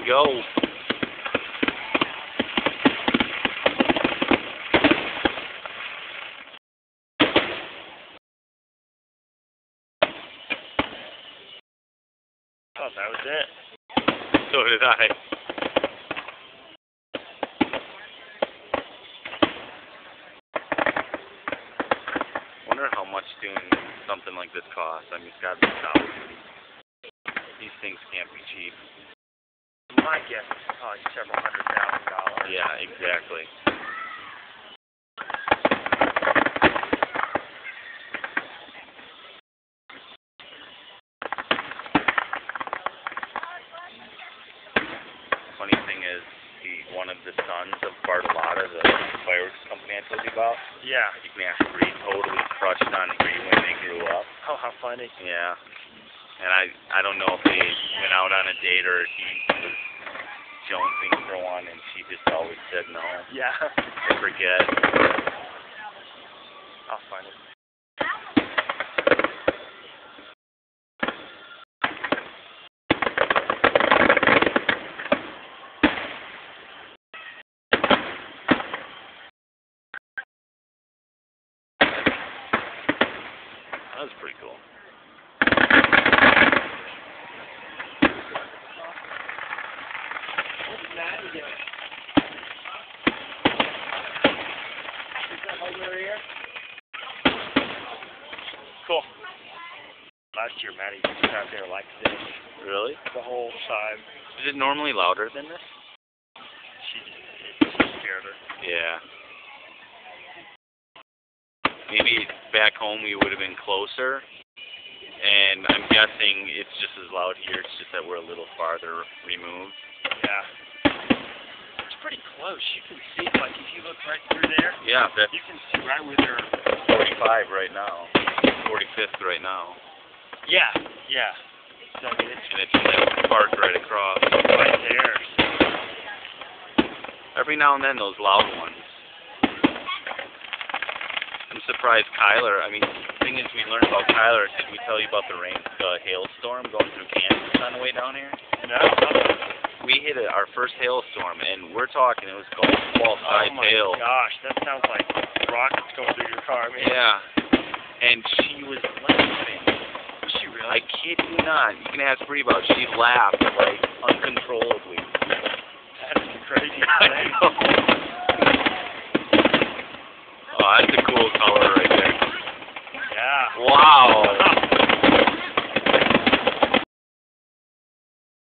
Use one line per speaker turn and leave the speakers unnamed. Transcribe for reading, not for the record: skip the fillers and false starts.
you go.
Oh, that was it.
So did I. Wonder how much doing something like this costs. I mean, it's got to be thousands. These things can't be cheap.
My guess is probably several $100,000.
Yeah, exactly. Funny thing is, one of the sons of Bartolotta, the fireworks company I told you about,
Yeah.
you can ask Bree, totally crushed on Bree when they grew up.
Oh, how funny.
Yeah. And I don't know if they went out on a date or he was jonesing for one and she just always said no.
Yeah.
I forget.
How funny.
That was pretty cool.
What's Maddie doing? Is that why you're here? Cool. Last year, Maddie was out there like this
Really?
the whole time.
Is it normally louder than this?
She scared her.
Yeah. Maybe back home we would have been closer, and I'm guessing it's just as loud here, it's just that we're a little farther removed.
Yeah. It's pretty close. You can see, like, if you look right through there,
Yeah, that's
you can see right where they're...
45 right now. 45th right now.
Yeah, yeah. So, I mean, it's
And it's that park right across.
right there.
Every now and then those loud ones. I'm surprised Kyler, I mean, the thing is we learned about Kyler, did we tell you about the hailstorm going through Kansas on the way down here?
No.
We hit our first hailstorm, and we're talking, it was golf ball size hail.
Oh my gosh, that sounds like rockets going through your car, man.
Yeah. And she was laughing.
Was she really?
I kid you not. You can ask Bree about it. She laughed, like, uncontrollably.
That is crazy.
I know. Oh, that's a cool color.